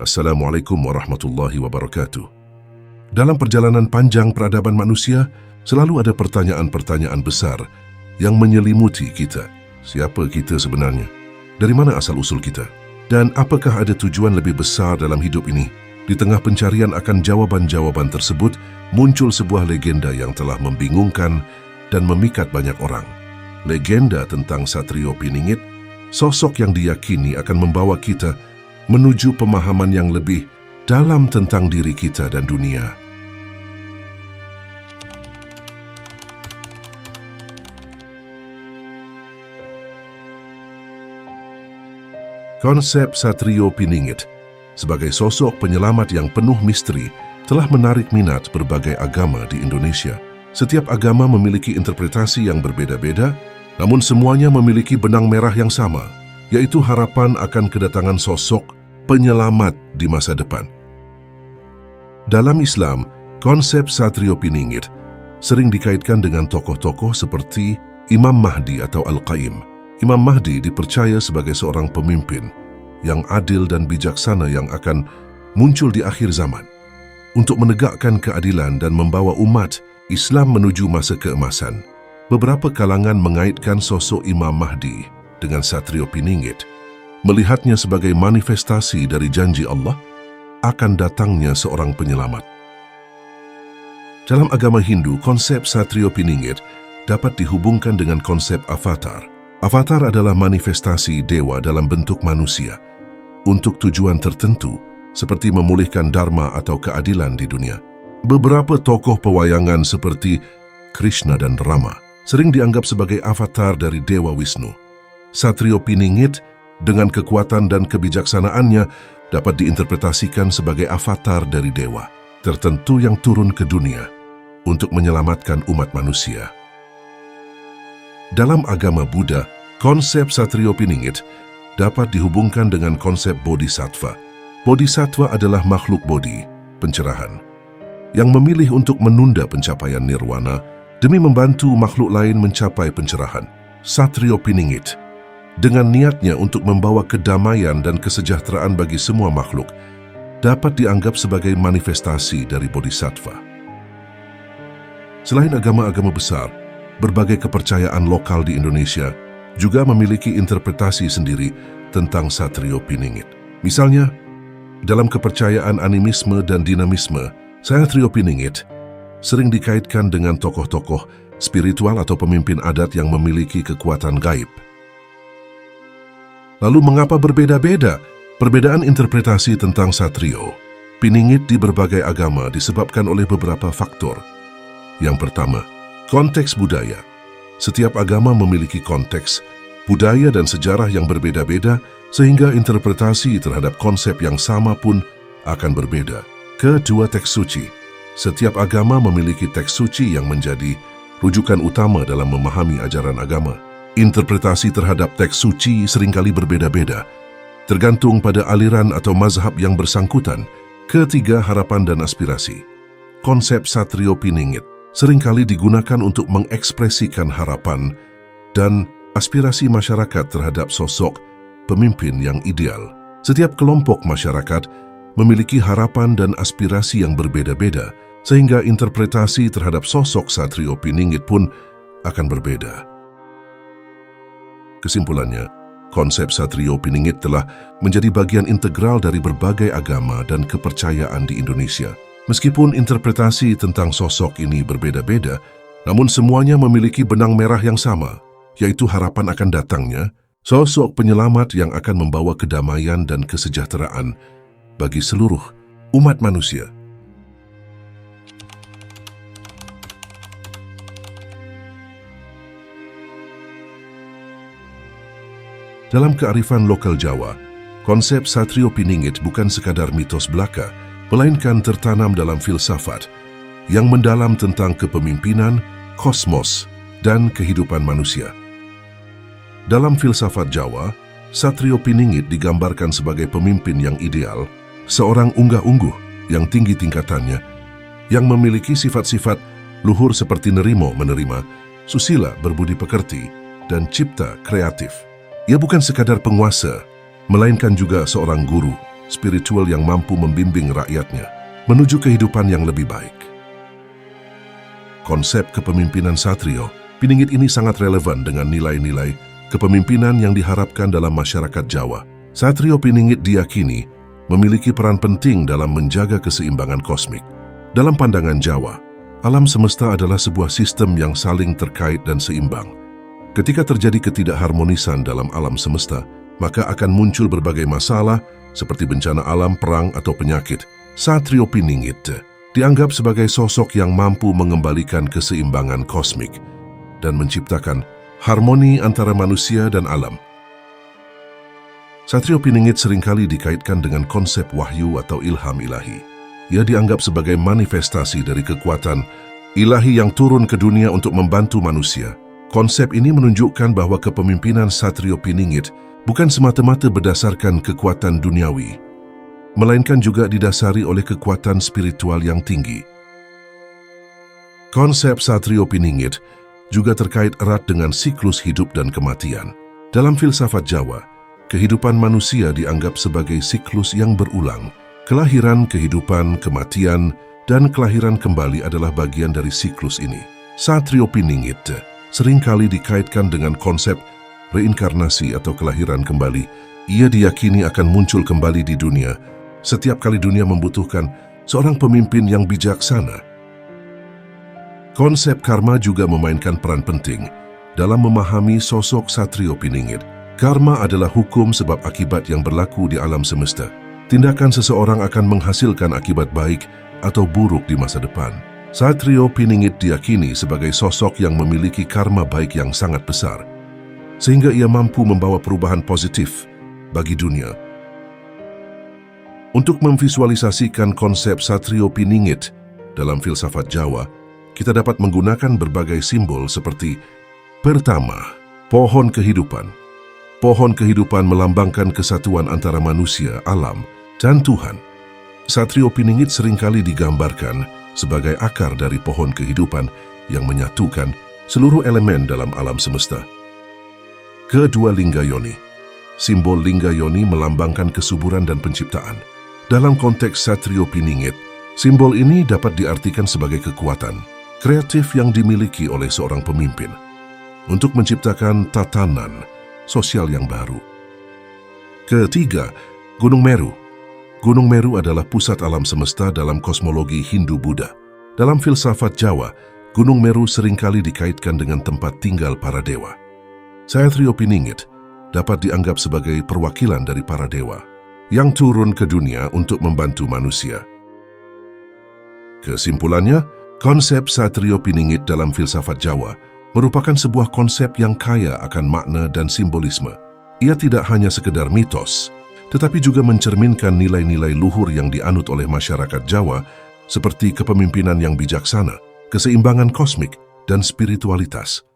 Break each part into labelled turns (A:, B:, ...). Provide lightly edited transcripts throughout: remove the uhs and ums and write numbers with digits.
A: Assalamualaikum warahmatullahi wabarakatuh. Dalam perjalanan panjang peradaban manusia, selalu ada pertanyaan-pertanyaan besar yang menyelimuti kita. Siapa kita sebenarnya? Dari mana asal-usul kita? Dan apakah ada tujuan lebih besar dalam hidup ini? Di tengah pencarian akan jawaban-jawaban tersebut, muncul sebuah legenda yang telah membingungkan dan memikat banyak orang. Legenda tentang Satrio Piningit, sosok yang diyakini akan membawa kita menuju pemahaman yang lebih dalam tentang diri kita dan dunia. Konsep Satrio Piningit sebagai sosok penyelamat yang penuh misteri telah menarik minat berbagai agama di Indonesia. Setiap agama memiliki interpretasi yang berbeda-beda, namun semuanya memiliki benang merah yang sama, yaitu harapan akan kedatangan sosok penyelamat di masa depan. Dalam Islam, konsep Satrio Piningit sering dikaitkan dengan tokoh-tokoh seperti Imam Mahdi atau Al-Qaim. Imam Mahdi dipercaya sebagai seorang pemimpin yang adil dan bijaksana yang akan muncul di akhir zaman untuk menegakkan keadilan dan membawa umat Islam menuju masa keemasan. Beberapa kalangan mengaitkan sosok Imam Mahdi dengan Satrio Piningit, melihatnya sebagai manifestasi dari janji Allah akan datangnya seorang penyelamat. Dalam agama Hindu, konsep Satrio Piningit dapat dihubungkan dengan konsep avatar. Avatar adalah manifestasi dewa dalam bentuk manusia untuk tujuan tertentu, seperti memulihkan dharma atau keadilan di dunia. Beberapa tokoh pewayangan seperti Krishna dan Rama sering dianggap sebagai avatar dari Dewa Wisnu. Satrio Piningit dengan kekuatan dan kebijaksanaannya dapat diinterpretasikan sebagai avatar dari dewa tertentu yang turun ke dunia untuk menyelamatkan umat manusia. Dalam agama Buddha, konsep Satrio Piningit dapat dihubungkan dengan konsep Bodhisattva. Bodhisattva adalah makhluk bodhi, pencerahan, yang memilih untuk menunda pencapaian nirwana demi membantu makhluk lain mencapai pencerahan. Satrio Piningit dengan niatnya untuk membawa kedamaian dan kesejahteraan bagi semua makhluk, dapat dianggap sebagai manifestasi dari Bodhisattva. Selain agama-agama besar, berbagai kepercayaan lokal di Indonesia juga memiliki interpretasi sendiri tentang Satrio Piningit. Misalnya, dalam kepercayaan animisme dan dinamisme, Satrio Piningit sering dikaitkan dengan tokoh-tokoh spiritual atau pemimpin adat yang memiliki kekuatan gaib. Lalu mengapa berbeda-beda? Perbedaan interpretasi tentang Satrio Piningit di berbagai agama disebabkan oleh beberapa faktor. Yang pertama, konteks budaya. Setiap agama memiliki konteks, budaya dan sejarah yang berbeda-beda sehingga interpretasi terhadap konsep yang sama pun akan berbeda. Kedua, teks suci. Setiap agama memiliki teks suci yang menjadi rujukan utama dalam memahami ajaran agama. Interpretasi terhadap teks suci seringkali berbeda-beda, tergantung pada aliran atau mazhab yang bersangkutan. Ketiga, harapan dan aspirasi. Konsep Satrio Piningit seringkali digunakan untuk mengekspresikan harapan dan aspirasi masyarakat terhadap sosok pemimpin yang ideal. Setiap kelompok masyarakat memiliki harapan dan aspirasi yang berbeda-beda, sehingga interpretasi terhadap sosok Satrio Piningit pun akan berbeda. Kesimpulannya, konsep Satrio Piningit telah menjadi bagian integral dari berbagai agama dan kepercayaan di Indonesia. Meskipun interpretasi tentang sosok ini berbeda-beda, namun semuanya memiliki benang merah yang sama, yaitu harapan akan datangnya sosok penyelamat yang akan membawa kedamaian dan kesejahteraan bagi seluruh umat manusia. Dalam kearifan lokal Jawa, konsep Satrio Piningit bukan sekadar mitos belaka, melainkan tertanam dalam filsafat yang mendalam tentang kepemimpinan, kosmos, dan kehidupan manusia. Dalam filsafat Jawa, Satrio Piningit digambarkan sebagai pemimpin yang ideal, seorang unggah-ungguh yang tinggi tingkatannya, yang memiliki sifat-sifat luhur seperti nerimo menerima, susila berbudi pekerti, dan cipta kreatif. Ia bukan sekadar penguasa, melainkan juga seorang guru spiritual yang mampu membimbing rakyatnya menuju kehidupan yang lebih baik. Konsep kepemimpinan Satrio Piningit ini sangat relevan dengan nilai-nilai kepemimpinan yang diharapkan dalam masyarakat Jawa. Satrio Piningit diyakini memiliki peran penting dalam menjaga keseimbangan kosmik. Dalam pandangan Jawa, alam semesta adalah sebuah sistem yang saling terkait dan seimbang. Ketika terjadi ketidakharmonisan dalam alam semesta, maka akan muncul berbagai masalah seperti bencana alam, perang, atau penyakit. Satrio Piningit dianggap sebagai sosok yang mampu mengembalikan keseimbangan kosmik dan menciptakan harmoni antara manusia dan alam. Satrio Piningit seringkali dikaitkan dengan konsep wahyu atau ilham ilahi. Ia dianggap sebagai manifestasi dari kekuatan ilahi yang turun ke dunia untuk membantu manusia. Konsep ini menunjukkan bahwa kepemimpinan Satrio Piningit bukan semata-mata berdasarkan kekuatan duniawi, melainkan juga didasari oleh kekuatan spiritual yang tinggi. Konsep Satrio Piningit juga terkait erat dengan siklus hidup dan kematian. Dalam filsafat Jawa, kehidupan manusia dianggap sebagai siklus yang berulang. Kelahiran, kehidupan, kematian, dan kelahiran kembali adalah bagian dari siklus ini. Satrio Piningit seringkali dikaitkan dengan konsep reinkarnasi atau kelahiran kembali. Ia diyakini akan muncul kembali di dunia setiap kali dunia membutuhkan seorang pemimpin yang bijaksana. Konsep karma juga memainkan peran penting dalam memahami sosok Satrio Piningit. Karma adalah hukum sebab akibat yang berlaku di alam semesta. Tindakan seseorang akan menghasilkan akibat baik atau buruk di masa depan. Satrio Piningit diyakini sebagai sosok yang memiliki karma baik yang sangat besar, sehingga ia mampu membawa perubahan positif bagi dunia. Untuk memvisualisasikan konsep Satrio Piningit dalam filsafat Jawa, kita dapat menggunakan berbagai simbol seperti: pertama, pohon kehidupan. Pohon kehidupan melambangkan kesatuan antara manusia, alam, dan Tuhan. Satrio Piningit seringkali digambarkan sebagai akar dari pohon kehidupan yang menyatukan seluruh elemen dalam alam semesta. Kedua, Lingga Yoni. Simbol Lingga Yoni melambangkan kesuburan dan penciptaan. Dalam konteks Satrio Piningit, simbol ini dapat diartikan sebagai kekuatan kreatif yang dimiliki oleh seorang pemimpin untuk menciptakan tatanan sosial yang baru. Ketiga, Gunung Meru. Gunung Meru adalah pusat alam semesta dalam kosmologi Hindu-Buddha. Dalam filsafat Jawa, Gunung Meru seringkali dikaitkan dengan tempat tinggal para dewa. Satrio Piningit dapat dianggap sebagai perwakilan dari para dewa yang turun ke dunia untuk membantu manusia. Kesimpulannya, konsep Satrio Piningit dalam filsafat Jawa merupakan sebuah konsep yang kaya akan makna dan simbolisme. Ia tidak hanya sekedar mitos, tetapi juga mencerminkan nilai-nilai luhur yang dianut oleh masyarakat Jawa seperti kepemimpinan yang bijaksana, keseimbangan kosmik, dan spiritualitas.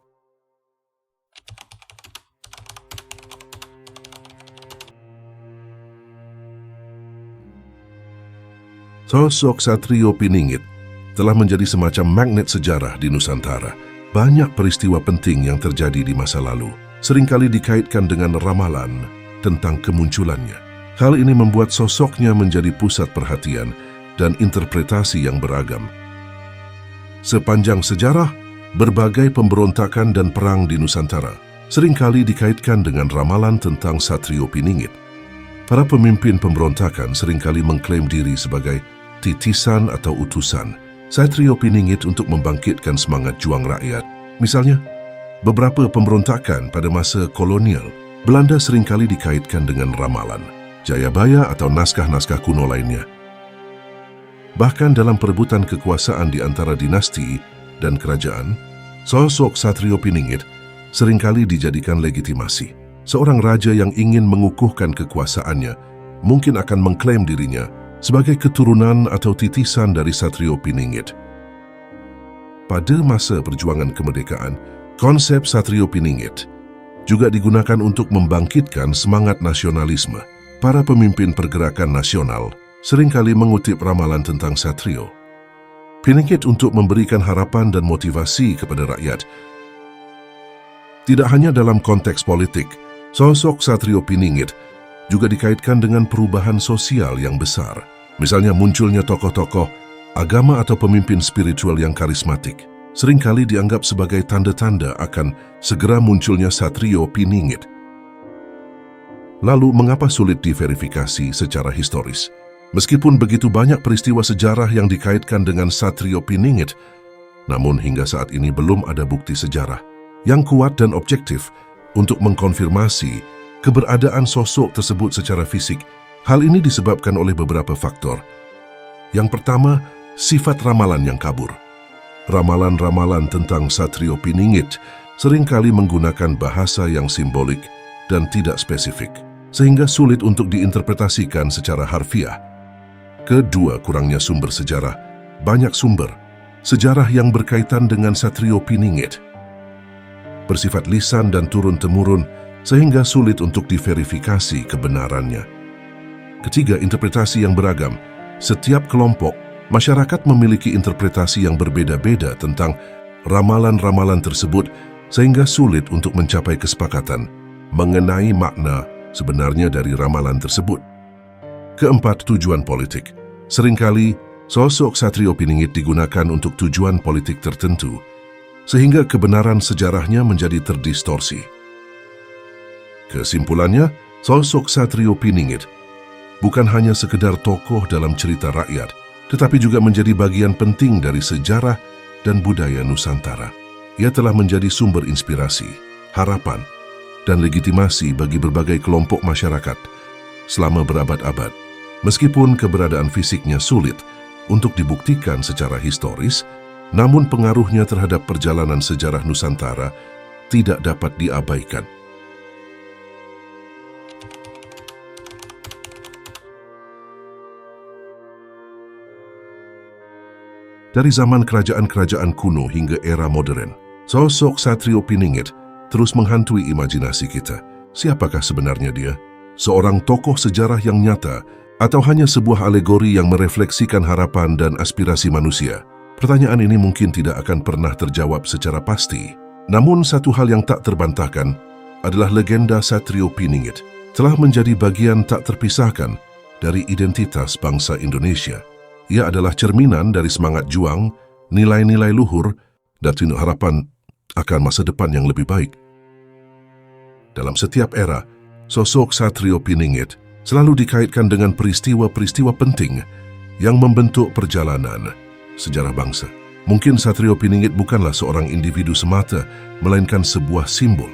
A: Sosok Satrio Piningit telah menjadi semacam magnet sejarah di Nusantara. Banyak peristiwa penting yang terjadi di masa lalu seringkali dikaitkan dengan ramalan tentang kemunculannya. Hal ini membuat sosoknya menjadi pusat perhatian dan interpretasi yang beragam. Sepanjang sejarah, berbagai pemberontakan dan perang di Nusantara seringkali dikaitkan dengan ramalan tentang Satrio Piningit. Para pemimpin pemberontakan seringkali mengklaim diri sebagai titisan atau utusan Satrio Piningit untuk membangkitkan semangat juang rakyat. Misalnya, beberapa pemberontakan pada masa kolonial, Belanda seringkali dikaitkan dengan ramalan, Jayabaya atau naskah-naskah kuno lainnya. Bahkan dalam perebutan kekuasaan di antara dinasti dan kerajaan, sosok Satrio Piningit seringkali dijadikan legitimasi. Seorang raja yang ingin mengukuhkan kekuasaannya mungkin akan mengklaim dirinya sebagai keturunan atau titisan dari Satrio Piningit. Pada masa perjuangan kemerdekaan, konsep Satrio Piningit juga digunakan untuk membangkitkan semangat nasionalisme. Para pemimpin pergerakan nasional seringkali mengutip ramalan tentang Satrio Piningit untuk memberikan harapan dan motivasi kepada rakyat. Tidak hanya dalam konteks politik, sosok Satrio Piningit juga dikaitkan dengan perubahan sosial yang besar. Misalnya munculnya tokoh-tokoh agama atau pemimpin spiritual yang karismatik, seringkali dianggap sebagai tanda-tanda akan segera munculnya Satrio Piningit. Lalu, mengapa sulit diverifikasi secara historis? Meskipun begitu banyak peristiwa sejarah yang dikaitkan dengan Satrio Piningit, namun hingga saat ini belum ada bukti sejarah yang kuat dan objektif untuk mengkonfirmasi keberadaan sosok tersebut secara fisik. Hal ini disebabkan oleh beberapa faktor. Yang pertama, sifat ramalan yang kabur. Ramalan-ramalan tentang Satrio Piningit seringkali menggunakan bahasa yang simbolik dan tidak spesifik, sehingga sulit untuk diinterpretasikan secara harfiah. Kedua, kurangnya sumber sejarah. Banyak sumber sejarah yang berkaitan dengan Satrio Piningit bersifat lisan dan turun-temurun, sehingga sulit untuk diverifikasi kebenarannya. Ketiga, interpretasi yang beragam. Setiap kelompok masyarakat memiliki interpretasi yang berbeda-beda tentang ramalan-ramalan tersebut, sehingga sulit untuk mencapai kesepakatan mengenai makna sebenarnya dari ramalan tersebut. Keempat, tujuan politik. Seringkali sosok Satrio Piningit digunakan untuk tujuan politik tertentu, sehingga kebenaran sejarahnya menjadi terdistorsi. Kesimpulannya, sosok Satrio Piningit bukan hanya sekedar tokoh dalam cerita rakyat, tetapi juga menjadi bagian penting dari sejarah dan budaya Nusantara. Ia telah menjadi sumber inspirasi, harapan, dan legitimasi bagi berbagai kelompok masyarakat selama berabad-abad. Meskipun keberadaan fisiknya sulit untuk dibuktikan secara historis, namun pengaruhnya terhadap perjalanan sejarah Nusantara tidak dapat diabaikan. Dari zaman kerajaan-kerajaan kuno hingga era modern, sosok Satrio Piningit terus menghantui imajinasi kita. Siapakah sebenarnya dia? Seorang tokoh sejarah yang nyata atau hanya sebuah alegori yang merefleksikan harapan dan aspirasi manusia? Pertanyaan ini mungkin tidak akan pernah terjawab secara pasti. Namun satu hal yang tak terbantahkan adalah legenda Satrio Piningit telah menjadi bagian tak terpisahkan dari identitas bangsa Indonesia. Ia adalah cerminan dari semangat juang, nilai-nilai luhur, dan harapan akan masa depan yang lebih baik. Dalam setiap era, sosok Satrio Piningit selalu dikaitkan dengan peristiwa-peristiwa penting yang membentuk perjalanan sejarah bangsa. Mungkin Satrio Piningit bukanlah seorang individu semata, melainkan sebuah simbol.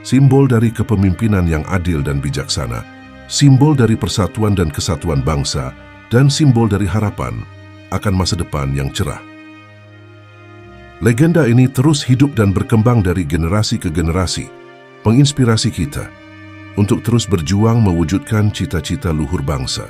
A: Simbol dari kepemimpinan yang adil dan bijaksana, simbol dari persatuan dan kesatuan bangsa, dan simbol dari harapan akan masa depan yang cerah. Legenda ini terus hidup dan berkembang dari generasi ke generasi, menginspirasi kita untuk terus berjuang mewujudkan cita-cita luhur bangsa.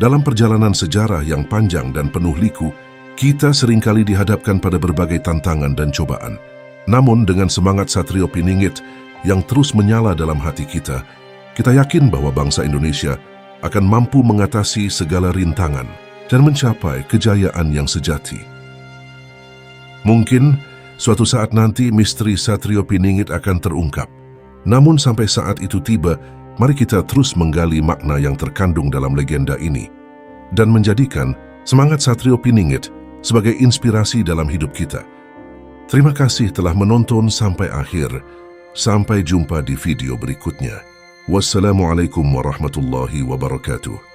A: Dalam perjalanan sejarah yang panjang dan penuh liku, kita seringkali dihadapkan pada berbagai tantangan dan cobaan. Namun dengan semangat Satrio Piningit yang terus menyala dalam hati kita, kita yakin bahwa bangsa Indonesia akan mampu mengatasi segala rintangan dan mencapai kejayaan yang sejati. Mungkin suatu saat nanti misteri Satrio Piningit akan terungkap. Namun sampai saat itu tiba, mari kita terus menggali makna yang terkandung dalam legenda ini dan menjadikan semangat Satrio Piningit sebagai inspirasi dalam hidup kita. Terima kasih telah menonton sampai akhir. Sampai jumpa di video berikutnya. Wassalamualaikum warahmatullahi wabarakatuh.